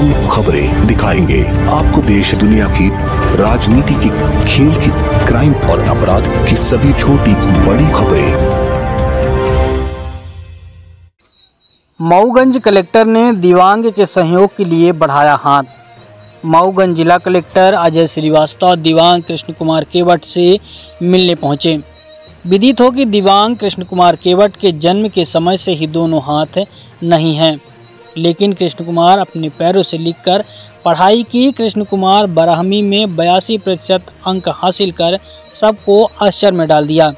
तमाम खबरें दिखाएंगे आपको देश दुनिया की, राजनीति की, खेल की, क्राइम और अपराध की सभी छोटी बड़ी खबरें। मऊगंज कलेक्टर ने दिव्यांग के सहयोग के लिए बढ़ाया हाथ। मऊगंज जिला कलेक्टर अजय श्रीवास्तव दिव्यांग कृष्ण कुमार केवट से मिलने पहुंचे। विदित हो कि दिव्यांग कृष्ण कुमार केवट के जन्म के समय से ही दोनों हाथ नहीं हैं, लेकिन कृष्ण कुमार अपने पैरों से लिखकर पढ़ाई की। कृष्ण कुमार 12वीं में 82% अंक हासिल कर सबको आश्चर्य में डाल दिया।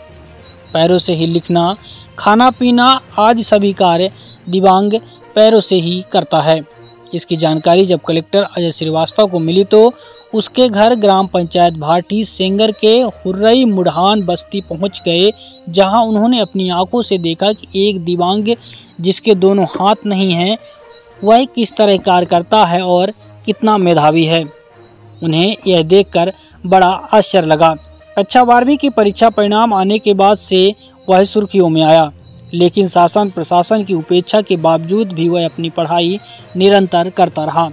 पैरों से ही लिखना, खाना पीना आदि सभी कार्य दिव्यांग पैरों से ही करता है। इसकी जानकारी जब कलेक्टर अजय श्रीवास्तव को मिली तो उसके घर ग्राम पंचायत भाटी सेंगर के हुर्रई मुढ़ान बस्ती पहुंच गए, जहां उन्होंने अपनी आंखों से देखा कि एक दिव्यांग जिसके दोनों हाथ नहीं हैं वह किस तरह कार्य करता है और कितना मेधावी है। उन्हें यह देखकर बड़ा आश्चर्य लगा। कक्षा 12वीं की परीक्षा परिणाम आने के बाद से वह सुर्खियों में आया, लेकिन शासन प्रशासन की उपेक्षा के बावजूद भी वह अपनी पढ़ाई निरंतर करता रहा।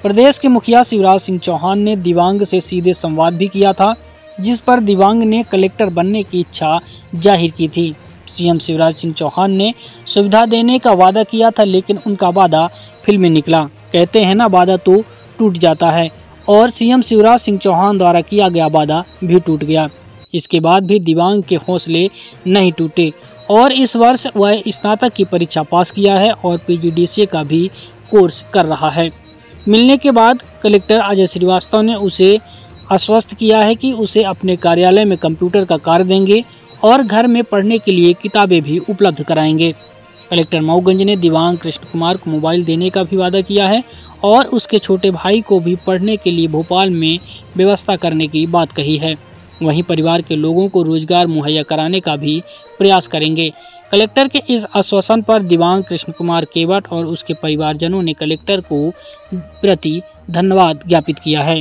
प्रदेश के मुखिया शिवराज सिंह चौहान ने दिव्यांग से सीधे संवाद भी किया था, जिस पर दिव्यांग ने कलेक्टर बनने की इच्छा जाहिर की थी। सीएम शिवराज सिंह चौहान ने सुविधा देने का वादा किया था, लेकिन उनका वादा फिल्मी निकला। कहते हैं ना, वादा तो टूट जाता है, और सीएम शिवराज सिंह चौहान द्वारा किया गया वादा भी टूट गया। इसके बाद भी दिव्यांग के हौसले नहीं टूटे और इस वर्ष वह स्नातक की परीक्षा पास किया है और पीजीडीसीए का भी कोर्स कर रहा है। मिलने के बाद कलेक्टर अजय श्रीवास्तव ने उसे आश्वस्त किया है कि उसे अपने कार्यालय में कंप्यूटर का कार्य देंगे और घर में पढ़ने के लिए किताबें भी उपलब्ध कराएंगे। कलेक्टर मऊगंज ने दिव्यांग कृष्ण कुमार को मोबाइल देने का भी वादा किया है और उसके छोटे भाई को भी पढ़ने के लिए भोपाल में व्यवस्था करने की बात कही है। वहीं परिवार के लोगों को रोजगार मुहैया कराने का भी प्रयास करेंगे। कलेक्टर के इस आश्वासन पर दिव्यांग कृष्ण कुमार केवट और उसके परिवारजनों ने कलेक्टर को प्रति धन्यवाद ज्ञापित किया है।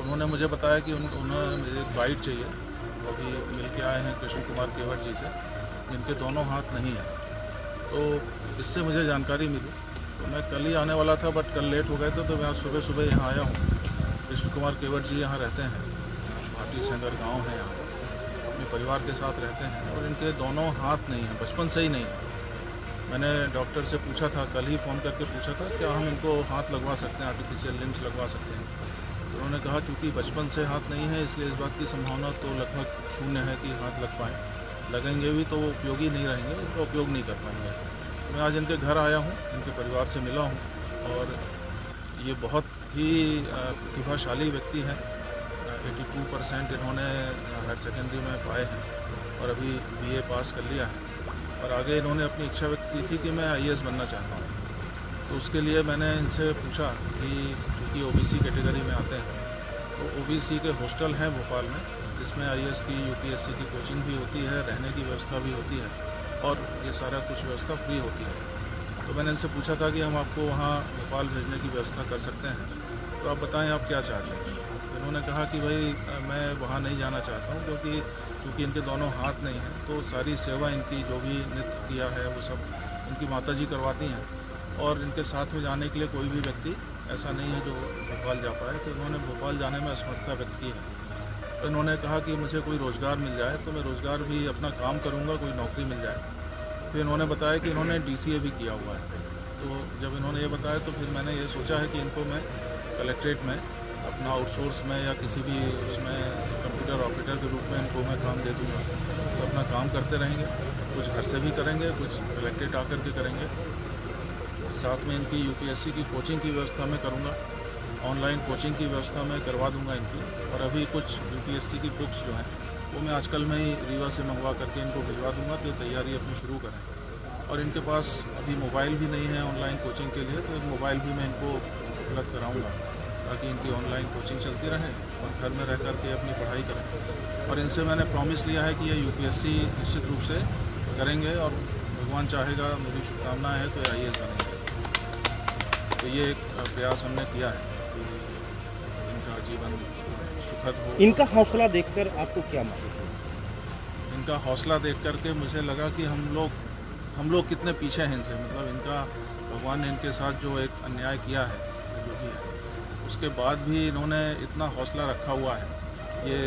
उन्होंने मुझे बताया कि उन्हें मुझे एक गाइड चाहिए, वो भी मिल के आए हैं कृष्ण कुमार केवट जी से, जिनके दोनों हाथ नहीं हैं। तो इससे मुझे जानकारी मिली, तो मैं कल ही आने वाला था, बट कल लेट हो गए थे, तो मैं आज सुबह सुबह यहाँ आया हूँ। कृष्ण कुमार केवट जी यहाँ रहते हैं, भाटी सेंगर गाँव है, यहाँ अपने परिवार के साथ रहते हैं और इनके दोनों हाथ नहीं हैं, बचपन से ही नहीं है। मैंने डॉक्टर से पूछा था, कल ही फ़ोन करके पूछा था क्या हम इनको हाथ लगवा सकते हैं, आर्टिफिशियल लिम्स लगवा सकते हैं। तो उन्होंने कहा चूँकि बचपन से हाथ नहीं है, इसलिए इस बात की संभावना तो लगभग 0 है कि हाथ लग पाएँ। लगेंगे भी तो वो उपयोगी नहीं रहेंगे, उनका उपयोग नहीं कर पाएंगे। मैं आज इनके घर आया हूँ, इनके परिवार से मिला हूँ और ये बहुत ही प्रतिभाशाली व्यक्ति हैं। 82% इन्होंने हायर सेकेंडरी में पाए हैं और अभी बीए पास कर लिया है और आगे इन्होंने अपनी इच्छा व्यक्त की थी कि मैं आईएएस बनना चाहता हूँ। तो उसके लिए मैंने इनसे पूछा कि चूँकि ओबीसी कैटेगरी में आते हैं, तो ओबीसी के हॉस्टल हैं भोपाल में, जिसमें आईएएस की यूपीएससी की कोचिंग भी होती है, रहने की व्यवस्था भी होती है और ये सारा कुछ व्यवस्था फ्री होती है। तो मैंने इनसे पूछा था कि हम आपको वहाँ भोपाल भेजने की व्यवस्था कर सकते हैं, तो आप बताएं आप क्या चाहते हैं। इन्होंने कहा कि भाई मैं वहाँ नहीं जाना चाहता हूँ, क्योंकि चूँकि इनके दोनों हाथ नहीं हैं, तो सारी सेवा इनकी जो भी नृत्य किया है वो सब इनकी माताजी करवाती हैं और इनके साथ में जाने के लिए कोई भी व्यक्ति ऐसा नहीं है जो भोपाल जा पाए। तो इन्होंने भोपाल जाने में असमर्थता व्यक्त की है। तो इन्होंने कहा कि मुझे कोई रोज़गार मिल जाए तो मैं रोज़गार भी अपना काम करूँगा, कोई नौकरी मिल जाए। फिर इन्होंने बताया कि इन्होंने DCA भी किया हुआ है। तो जब इन्होंने ये बताया तो फिर मैंने ये सोचा है कि इनको मैं कलेक्ट्रेट में अपना आउटसोर्स में या किसी भी उसमें कंप्यूटर ऑपरेटर के रूप में इनको मैं काम दे दूँगा। तो अपना काम करते रहेंगे, कुछ घर से भी करेंगे, कुछ कलेक्ट्रेट आकर के करेंगे। साथ में इनकी यूपीएससी की कोचिंग की व्यवस्था मैं करूँगा, ऑनलाइन कोचिंग की व्यवस्था मैं करवा दूँगा इनकी। और अभी कुछ यूपीएससी की बुक्स जो हैं वो मैं आजकल में ही रीवा से मंगवा करके इनको भिजवा दूँगा, तो तैयारी अपनी शुरू करें। और इनके पास अभी मोबाइल भी नहीं है ऑनलाइन कोचिंग के लिए, तो एक मोबाइल भी मैं इनको उपलब्ध कराऊँगा ताकि इनकी ऑनलाइन कोचिंग चलती रहे और घर में रह करके अपनी पढ़ाई करें। और इनसे मैंने प्रॉमिस लिया है कि ये यूपीएससी निश्चित रूप से करेंगे और भगवान चाहेगा, मेरी शुभकामनाएं है तो आईएएस बनेंगे। तो ये एक प्रयास हमने किया है कि इनका जीवन सुखद हो। इनका हौसला देखकर आपको क्या महसूस है? इनका हौसला देख करके मुझे लगा कि हम लोग कितने पीछे हैं इनसे। मतलब इनका भगवान ने इनके साथ जो एक अन्याय किया है जो भी है, उसके बाद भी इन्होंने इतना हौसला रखा हुआ है। ये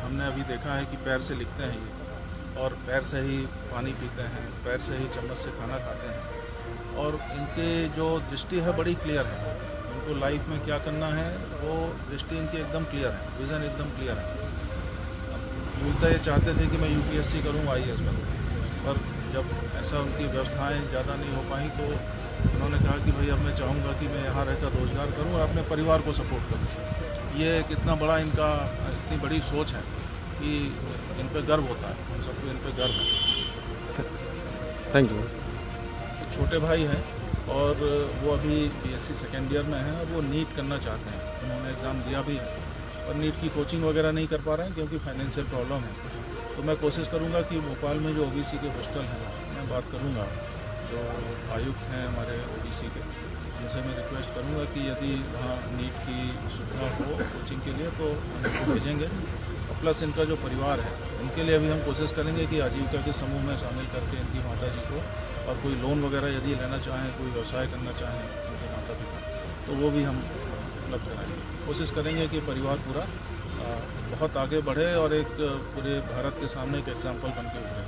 हमने अभी देखा है कि पैर से लिखते हैं ये, और पैर से ही पानी पीते हैं, पैर से ही चम्मच से खाना खाते हैं, और इनके जो दृष्टि है बड़ी क्लियर है। इनको लाइफ में क्या करना है वो दृष्टि इनकी एकदम क्लियर है, विज़न एकदम क्लियर है। मूलतः ये चाहते थे कि मैं यूपीएससी करूँ, IAS बनूँ, पर जब ऐसा उनकी व्यवस्थाएं ज़्यादा नहीं हो पाई तो उन्होंने कहा कि भाई अब मैं चाहूँगा कि मैं यहाँ रहकर रोज़गार करूँ और अपने परिवार को सपोर्ट करूँ। ये कितना बड़ा इनका, इतनी बड़ी सोच है कि इन पर गर्व होता है, हम सबको इन पर गर्व है। Thank you. छोटे भाई हैं और वो अभी BSc सेकेंड ईयर में हैं और वो नीट करना चाहते हैं। उन्होंने एग्ज़ाम दिया भी है और नीट की कोचिंग वगैरह नहीं कर पा रहे हैं क्योंकि फाइनेंशियल प्रॉब्लम है। तो मैं कोशिश करूंगा कि भोपाल में जो OBC के हॉस्टल हैं, मैं बात करूंगा जो आयुक्त हैं हमारे OBC के, उनसे मैं रिक्वेस्ट करूंगा कि यदि वहाँ नीट की सुविधा हो कोचिंग के लिए तो हम इसको भेजेंगे। और प्लस इनका जो परिवार है उनके लिए भी हम कोशिश करेंगे कि आजीविका के समूह में शामिल करके इनकी माता जी को, और कोई लोन वगैरह यदि लेना चाहें, कोई व्यवसाय करना चाहें उनके माता पिता, तो वो भी हम उपलब्ध कराएंगे। कोशिश करेंगे कि परिवार पूरा बहुत आगे बढ़े और एक पूरे भारत के सामने एक एग्जाम्पल बन के उभरे।